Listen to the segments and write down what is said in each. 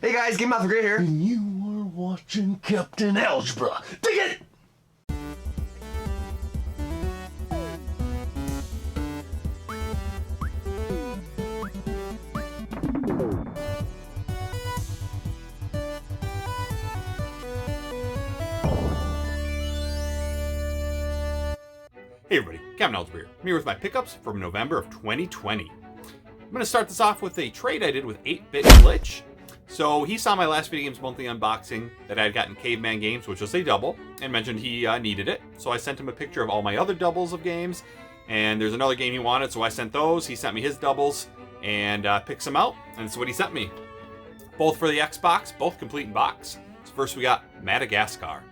Hey guys, Game Off the Grid here. And you are watching Captain Algebra. Dig it! Hey everybody, Captain Algebra here. I'm here with my pickups from November of 2020. I'm going to start this off with a trade I did with 8-Bit Glitch. So he saw my last Video Games Monthly unboxing that I had gotten Caveman Games, which was a double, and mentioned he needed it. So I sent him a picture of all my other doubles of games, and there's another game he wanted, so I sent those. He sent me his doubles, and picked some out, and this is what he sent me. Both for the Xbox, both complete in box. So first we got Madagascar.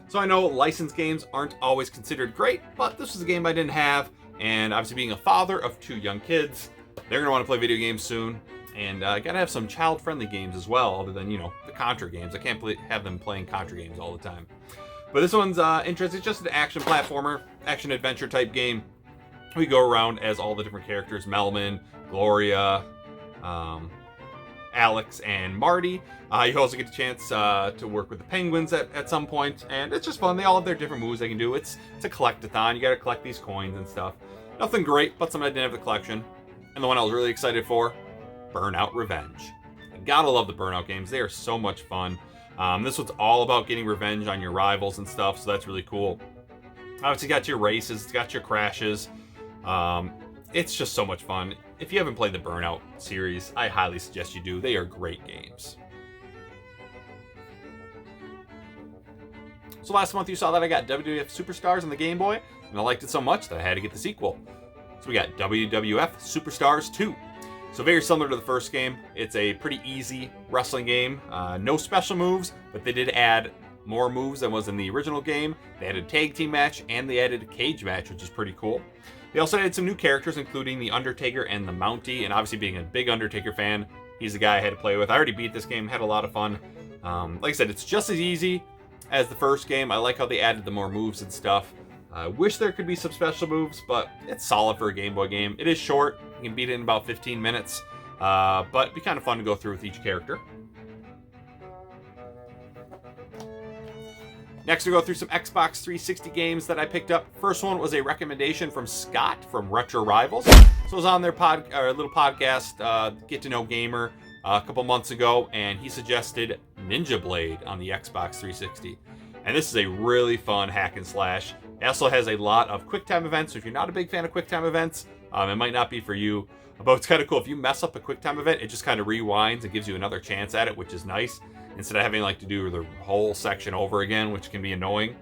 So I know licensed games aren't always considered great, but this was a game I didn't have, and obviously being a father of 2 young kids, they're going to want to play video games soon, and I got to have some child-friendly games as well, other than, you know, the Contra games. I can't have them playing Contra games all the time. But this one's interesting. It's just an action platformer, action-adventure type game. We go around as all the different characters, Melman, Gloria, Alex, and Marty. You also get a chance to work with the penguins at some point, and it's just fun. They all have their different moves they can do. It's a collect-a-thon. You got to collect these coins and stuff. Nothing great, but something I didn't have the collection. And the one I was really excited for, Burnout Revenge. I gotta love the Burnout games. They are so much fun. This one's all about getting revenge on your rivals and stuff, so that's really cool. Obviously, got your races, it's got your crashes. It's just so much fun. If you haven't played the Burnout series, I highly suggest you do. They are great games. So last month you saw that I got Wwf Superstars on the Game Boy, and I liked it so much that I had to get the sequel. So we got Wwf Superstars 2. So very similar to the first game. It's a pretty easy wrestling game. No special moves, but they did add more moves than was in the original game. They added a tag team match, and they added a cage match, which is pretty cool. They also added some new characters, including the Undertaker and the Mountie, and obviously being a big Undertaker fan, he's the guy I had to play with. I already beat this game, had a lot of fun. Like I said, it's just as easy as the first game. I like how they added the more moves and stuff. I wish there could be some special moves, but it's solid for a Game Boy game. It is short. You can beat it in about 15 minutes, but it'd be kind of fun to go through with each character. Next, we'll go through some Xbox 360 games that I picked up. First one was a recommendation from Scott from Retro Rivals. So it was on their little podcast, Get to Know Gamer, a couple months ago, and he suggested Ninja Blade on the Xbox 360. And this is a really fun hack and slash. It also has a lot of QuickTime events, so if you're not a big fan of QuickTime events, it might not be for you. But it's kind of cool. If you mess up a QuickTime event, it just kind of rewinds and gives you another chance at it, which is nice, instead of having like to do the whole section over again, which can be annoying.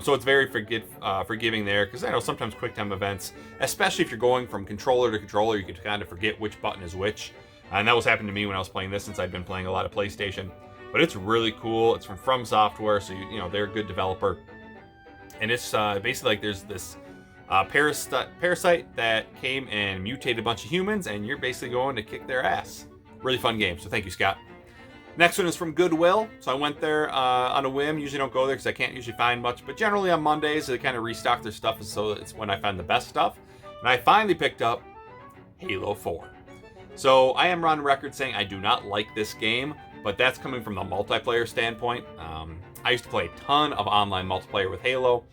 So it's very forgiving there, because I know sometimes QuickTime events, especially if you're going from controller to controller, you can kind of forget which button is which. And that was happening to me when I was playing this, since I've been playing a lot of PlayStation. But it's really cool. It's from Software, so you know they're a good developer. And it's basically like there's this parasite that came and mutated a bunch of humans, and you're basically going to kick their ass. Really fun game, so thank you, Scott. Next one is from Goodwill. So I went there on a whim. Usually don't go there because I can't usually find much, but generally on Mondays they kind of restock their stuff, so it's when I find the best stuff. And I finally picked up Halo 4. So I am on record saying I do not like this game, but that's coming from the multiplayer standpoint. I used to play a ton of online multiplayer with Halo,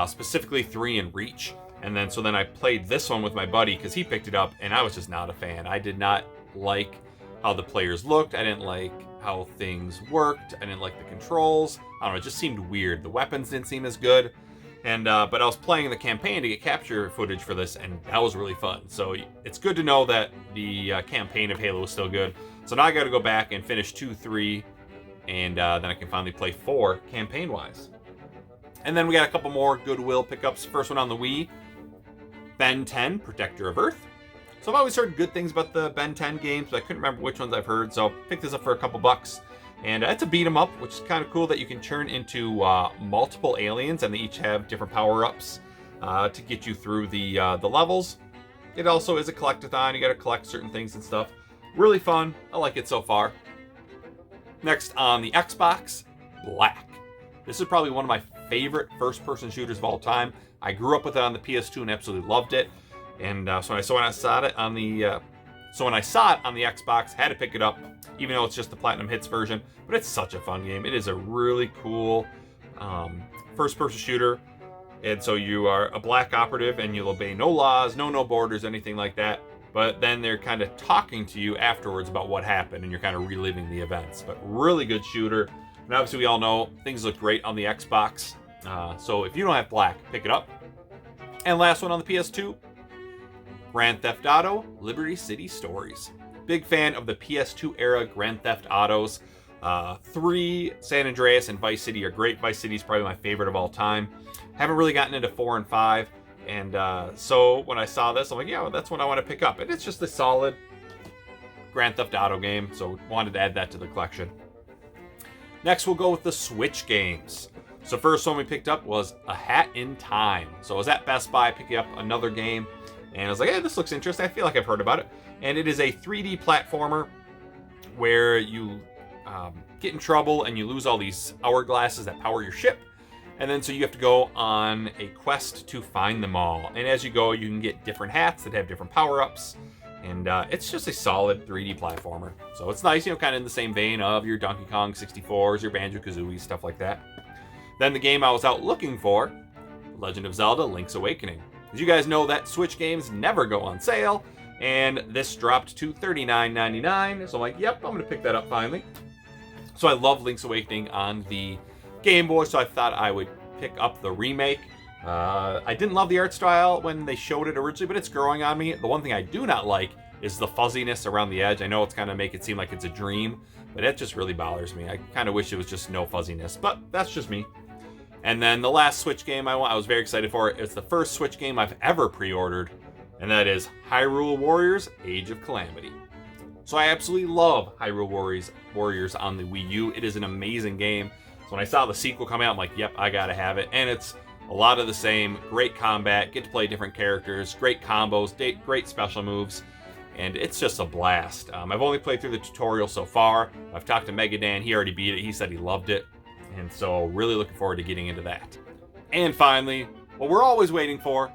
specifically 3 and Reach. And then I played this one with my buddy because he picked it up, and I was just not a fan. I did not like how the players looked. I didn't like how things worked. I didn't like the controls. I don't know, it just seemed weird. The weapons didn't seem as good. And but I was playing the campaign to get capture footage for this, and that was really fun. So it's good to know that the campaign of Halo is still good. So now I got to go back and finish 2, 3, and then I can finally play 4 campaign-wise. And then we got a couple more Goodwill pickups. First one on the Wii, Ben 10, Protector of Earth. So I've always heard good things about the Ben 10 games, but I couldn't remember which ones I've heard, so picked this up for a couple bucks. And it's a beat 'em up, which is kind of cool that you can turn into multiple aliens, and they each have different power-ups to get you through the levels. It also is a collect-a-thon. You got to collect certain things and stuff. Really fun. I like it so far. Next on the Xbox, Black. This is probably one of my favorite first-person shooters of all time. I grew up with it on the PS2 and absolutely loved it. And so when I saw it on the So when I saw it on the Xbox, had to pick it up, even though it's just the Platinum Hits version. But it's such a fun game. It is a really cool first-person shooter. And so you are a black operative, and you'll obey no laws, no borders, anything like that. But then they're kind of talking to you afterwards about what happened, and you're kind of reliving the events. But really good shooter. And obviously we all know things look great on the Xbox. So if you don't have black, pick it up. And last one on the PS2, Grand Theft Auto Liberty City Stories. Big fan of the PS2 era Grand Theft Autos. 3, San Andreas and Vice City are great. Vice City is probably my favorite of all time. Haven't really gotten into 4 and 5. And so when I saw this, I'm like, yeah, well, that's what I want to pick up. And it's just a solid Grand Theft Auto game. So wanted to add that to the collection. Next, we'll go with the Switch games. So first one we picked up was A Hat in Time. So I was at Best Buy picking up another game. And I was like, hey, this looks interesting. I feel like I've heard about it. And it is a 3D platformer where you get in trouble and you lose all these hourglasses that power your ship. And then so you have to go on a quest to find them all. And as you go, you can get different hats that have different power-ups. And it's just a solid 3D platformer. So it's nice, kind of in the same vein of your Donkey Kong 64s, your Banjo-Kazooie, stuff like that. Then the game I was out looking for, Legend of Zelda Link's Awakening. As you guys know, that Switch games never go on sale, and this dropped to $39.99. So I'm like, yep, I'm going to pick that up finally. So I love Link's Awakening on the Game Boy, so I thought I would pick up the remake. I didn't love the art style when they showed it originally, but it's growing on me. The one thing I do not like is the fuzziness around the edge. I know it's kind of make it seem like it's a dream, but it just really bothers me. I kind of wish it was just no fuzziness, but that's just me. And then the last Switch game I was very excited for. It's the first Switch game I've ever pre-ordered, and that is Hyrule Warriors Age of Calamity. So I absolutely love Hyrule Warriors on the Wii U. It is an amazing game. So when I saw the sequel come out, I'm like, yep, I gotta have it. And it's a lot of the same. Great combat, get to play different characters, great combos, great special moves, and it's just a blast. I've only played through the tutorial so far. I've talked to Megadan. He already beat it. He said he loved it. And so really looking forward to getting into that. And finally, what we're always waiting for,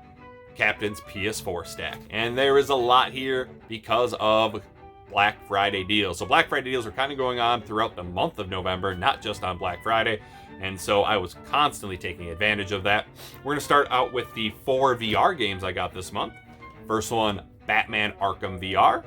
Captain's PS4 stack. And there is a lot here because of Black Friday deals. So Black Friday deals are kind of going on throughout the month of November, not just on Black Friday. And so I was constantly taking advantage of that. We're going to start out with the 4 VR games I got this month. First one, Batman Arkham VR.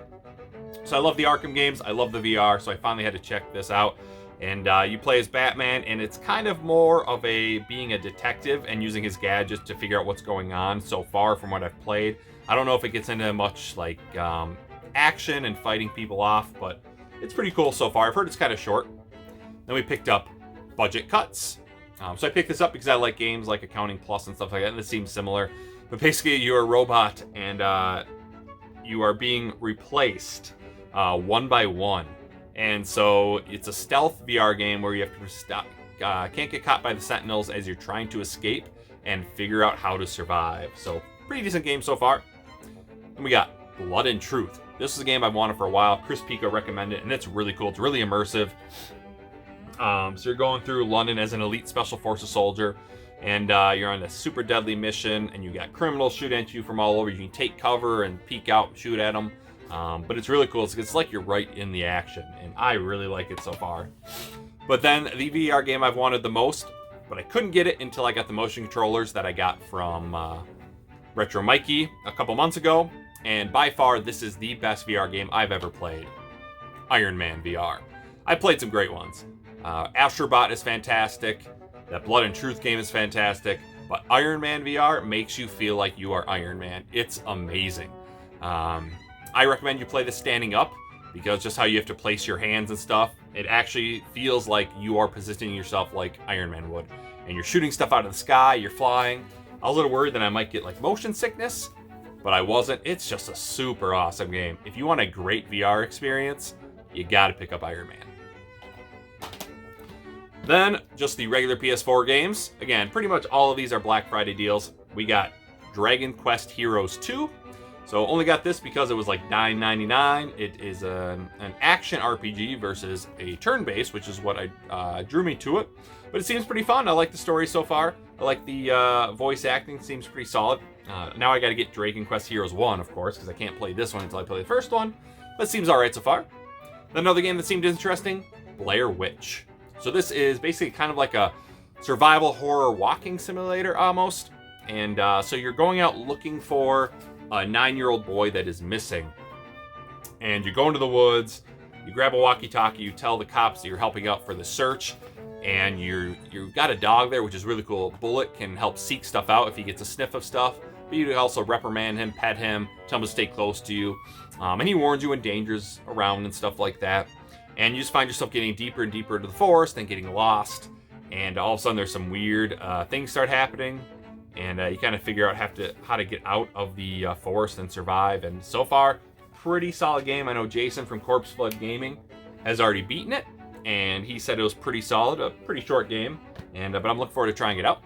So I love the Arkham games. I love the VR, so I finally had to check this out. And you play as Batman, and it's kind of more of being a detective and using his gadgets to figure out what's going on so far from what I've played. I don't know if it gets into much like action and fighting people off, but it's pretty cool so far. I've heard it's kind of short. Then we picked up Budget Cuts. So I picked this up because I like games like Accounting Plus and stuff like that, and this seems similar. But basically, you're a robot, and you are being replaced one by one. And so it's a stealth VR game where you have to stop, can't get caught by the Sentinels as you're trying to escape and figure out how to survive. So pretty decent game so far. And we got Blood and Truth. This is a game I've wanted for a while. Chris Pico recommended it, and it's really cool. It's really immersive. So you're going through London as an elite special forces soldier, and you're on a super deadly mission, and you got criminals shooting at you from all over. You can take cover and peek out and shoot at them. But it's really cool. It's like you're right in the action, and I really like it so far. But then the VR game I've wanted the most, but I couldn't get it until I got the motion controllers that I got from Retro Mikey a couple months ago. And by far, this is the best VR game I've ever played. Iron Man VR. I played some great ones. Astrobot is fantastic. That Blood and Truth game is fantastic. But Iron Man VR makes you feel like you are Iron Man. It's amazing. I recommend you play this standing up because just how you have to place your hands and stuff, it actually feels like you are positioning yourself like Iron Man would. And you're shooting stuff out of the sky, you're flying. I was a little worried that I might get like motion sickness, but I wasn't. It's just a super awesome game. If you want a great VR experience, you gotta pick up Iron Man. Then, just the regular PS4 games. Again, pretty much all of these are Black Friday deals. We got Dragon Quest Heroes 2. So only got this because it was like $9.99. It is an action RPG versus a turn-based, which is what drew me to it. But it seems pretty fun. I like the story so far. I like the voice acting. Seems pretty solid. Now I got to get Dragon Quest Heroes 1, of course, because I can't play this one until I play the first one. but it seems alright so far. Another game that seemed interesting, Blair Witch. So this is basically kind of like a survival horror walking simulator almost. And so you're going out looking for a 9-year-old boy that is missing. And you go into the woods, you grab a walkie-talkie, you tell the cops that you're helping out for the search, and you've got a dog there, which is really cool. Bullet can help seek stuff out if he gets a sniff of stuff, but you also reprimand him, pet him, tell him to stay close to you, and he warns you when danger's around and stuff like that. And you just find yourself getting deeper and deeper into the forest, then getting lost, and all of a sudden there's some weird things start happening, and you kind of figure out how to get out of the forest and survive. And so far, pretty solid game. I know Jason from Corpse Flood Gaming has already beaten it, and he said it was pretty solid, a pretty short game, and but I'm looking forward to trying it out.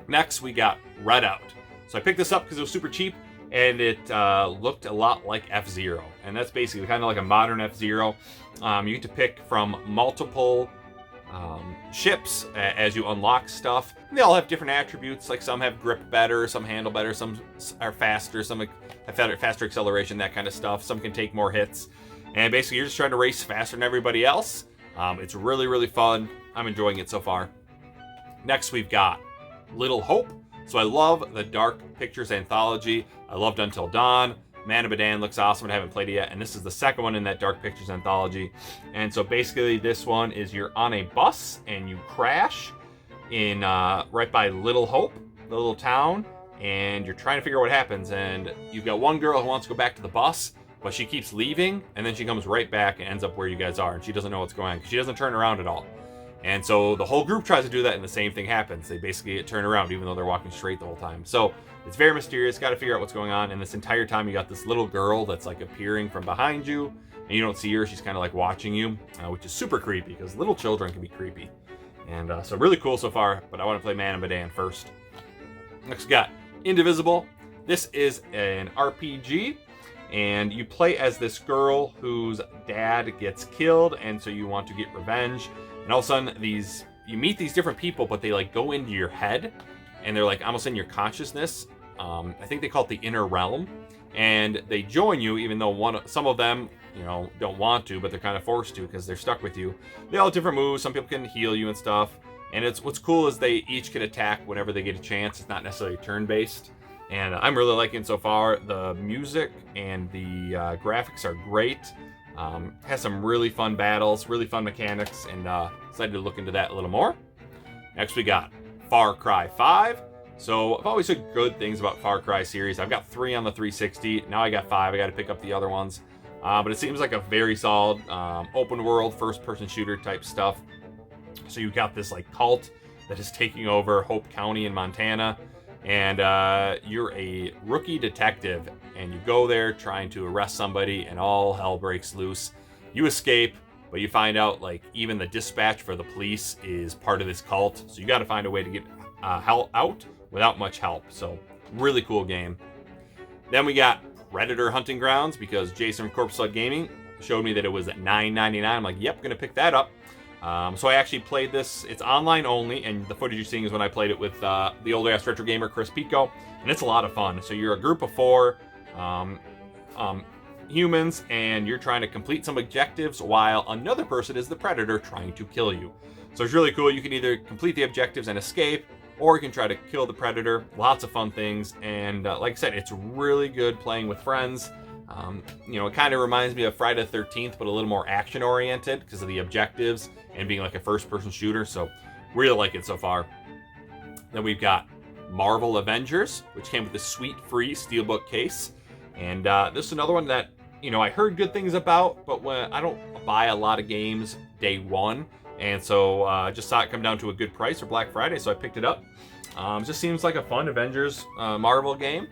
Next, we got Redout. So I picked this up because it was super cheap, and it looked a lot like F-Zero, and that's basically kind of like a modern F-Zero. You get to pick from multiple ships as you unlock stuff. And they all have different attributes, like some have grip better, some handle better, some are faster, some have faster acceleration, that kind of stuff. Some can take more hits. And basically you're just trying to race faster than everybody else. It's really, really fun. I'm enjoying it so far. Next we've got Little Hope. So I love the Dark Pictures anthology. I loved Until Dawn. Man of Medan looks awesome, and I haven't played it yet. And this is the second one in that Dark Pictures anthology. And so basically this one is you're on a bus and you crash in right by Little Hope, the little town, and you're trying to figure out what happens. And you've got one girl who wants to go back to the bus, but she keeps leaving, and then she comes right back and ends up where you guys are, and she doesn't know what's going on. She doesn't turn around at all. And so the whole group tries to do that, and the same thing happens. They basically get turned around, even though they're walking straight the whole time. So it's very mysterious. Got to figure out what's going on. And this entire time, you got this little girl that's like appearing from behind you, and you don't see her. She's kind of like watching you, which is super creepy because little children can be creepy. And so really cool so far, but I want to play Man of Medan first. Next, we got Indivisible. This is an RPG, and you play as this girl whose dad gets killed, and so you want to get revenge. And all of a sudden, you meet these different people, but they like go into your head, and they're like almost in your consciousness. I think they call it the inner realm, and they join you, even though some of them, don't want to, but they're kind of forced to because they're stuck with you. They all have different moves. Some people can heal you and stuff. And what's cool is they each can attack whenever they get a chance. It's not necessarily turn-based. And I'm really liking it so far. The music and the graphics are great. Has some really fun battles, really fun mechanics, and excited to look into that a little more. Next we got Far Cry 5. So I've always heard good things about Far Cry series. I've got 3 on the 360. Now I got 5. I got to pick up the other ones. But it seems like a very solid open world, first-person shooter type stuff. So you've got this like cult that is taking over Hope County in Montana. And you're a rookie detective, and you go there trying to arrest somebody, and all hell breaks loose. You escape, but you find out like even the dispatch for the police is part of this cult. So you got to find a way to get hell out without much help. So really cool game. Then we got Predator Hunting Grounds, because Jason from Corpse Flood Gaming showed me that it was at $9.99. I'm like, yep, gonna pick that up. So I actually played this. It's online only, and the footage you're seeing is when I played it with the older ass retro gamer Chris Pico, and it's a lot of fun. So you're a group of 4 humans, and you're trying to complete some objectives while another person is the predator trying to kill you. So it's really cool. You can either complete the objectives and escape, or you can try to kill the predator. Lots of fun things, and like I said, it's really good playing with friends. It kind of reminds me of Friday the 13th, but a little more action-oriented because of the objectives and being like a first-person shooter. So really like it so far. Then we've got Marvel Avengers, which came with this sweet free steelbook case. And this is another one that, I heard good things about, but when I don't buy a lot of games day one. And so I just saw it come down to a good price for Black Friday, so I picked it up. It just seems like a fun Avengers Marvel game.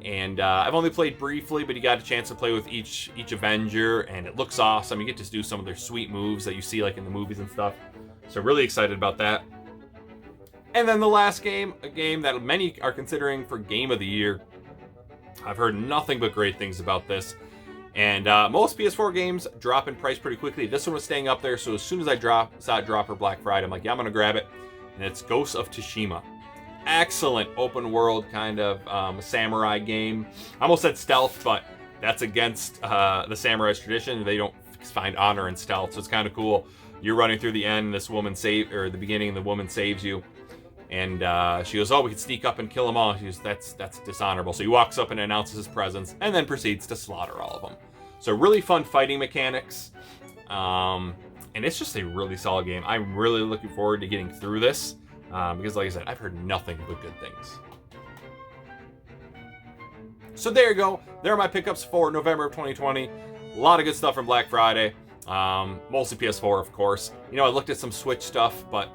And I've only played briefly, but you got a chance to play with each Avenger, and it looks awesome. You get to do some of their sweet moves that you see like in the movies and stuff. So really excited about that. And then the last game, a game that many are considering for Game of the Year. I've heard nothing but great things about this. And most PS4 games drop in price pretty quickly. This one was staying up there, so as soon as I saw it drop for Black Friday, I'm like, yeah, I'm going to grab it. And it's Ghosts of Tashima. Excellent open world kind of samurai game. I almost said stealth, but that's against the samurai's tradition. They don't find honor in stealth, so it's kind of cool. You're running through the end, the beginning, the woman saves you. And she goes, oh, we can sneak up and kill them all. She goes, that's dishonorable. So he walks up and announces his presence, and then proceeds to slaughter all of them. So really fun fighting mechanics. And it's just a really solid game. I'm really looking forward to getting through this. Because like I said, I've heard nothing but good things. So there you go. There are my pickups for November of 2020. A lot of good stuff from Black Friday. Mostly PS4, of course. I looked at some Switch stuff, but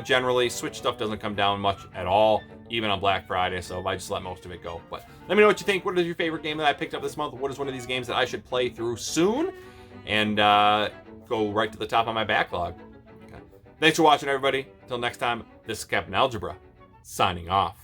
generally Switch stuff doesn't come down much at all, even on Black Friday, so I just let most of it go. But let me know what you think. What is your favorite game that I picked up this month? What is one of these games that I should play through soon? And go right to the top of my backlog. Okay. Thanks for watching, everybody. Until next time, this is Captain Algebra, signing off.